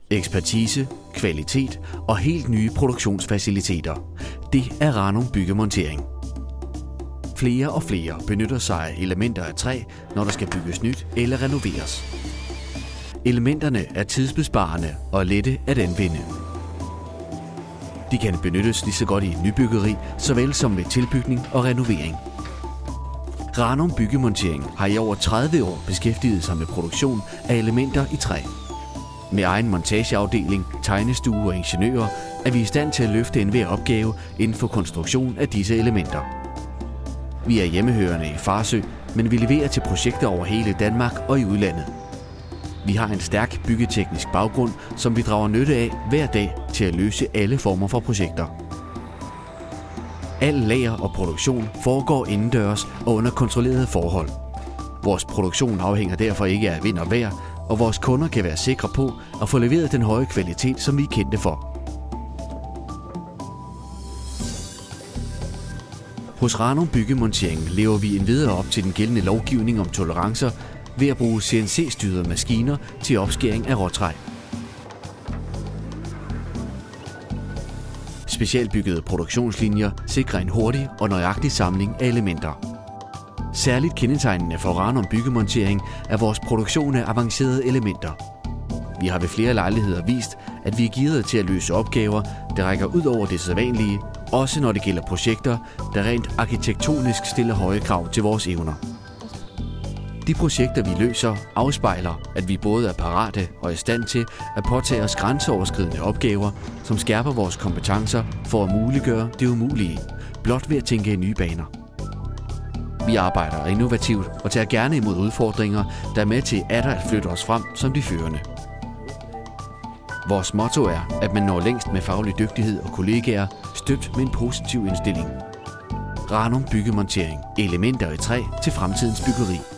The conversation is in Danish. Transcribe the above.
Ekspertise, kvalitet og helt nye produktionsfaciliteter. Det er Ranum Byggemontering. Flere og flere benytter sig af elementer af træ, når der skal bygges nyt eller renoveres. Elementerne er tidsbesparende og lette at anvende. De kan benyttes lige så godt i nybyggeri, såvel som ved tilbygning og renovering. Ranum Byggemontering har i over 30 år beskæftiget sig med produktion af elementer i træ. Med egen montageafdeling, tegnestue og ingeniører er vi i stand til at løfte enhver opgave inden for konstruktion af disse elementer. Vi er hjemmehørende i Farsø, men vi leverer til projekter over hele Danmark og i udlandet. Vi har en stærk byggeteknisk baggrund, som vi drager nytte af hver dag til at løse alle former for projekter. Al lager og produktion foregår indendørs og under kontrollerede forhold. Vores produktion afhænger derfor ikke af vind og vejr, og vores kunder kan være sikre på at få leveret den høje kvalitet, som vi er kendte for. Hos Ranum Byggemontering lever vi endvidere op til den gældende lovgivning om tolerancer ved at bruge CNC-styrede maskiner til opskæring af råtræ. Specialbyggede produktionslinjer sikrer en hurtig og nøjagtig samling af elementer. Særligt kendetegnende for Ranum Byggemontering er vores produktion af avancerede elementer. Vi har ved flere lejligheder vist, at vi er gearet til at løse opgaver, der rækker ud over det sædvanlige, også når det gælder projekter, der rent arkitektonisk stiller høje krav til vores evner. De projekter, vi løser, afspejler, at vi både er parate og i stand til at påtage os grænseoverskridende opgaver, som skærper vores kompetencer for at muliggøre det umulige, blot ved at tænke i nye baner. Vi arbejder innovativt og tager gerne imod udfordringer, der er med til at flytte os frem som de førende. Vores motto er, at man når længst med faglig dygtighed og kollegaer, støbt med en positiv indstilling. Ranum Byggemontering. Elementer i træ til fremtidens byggeri.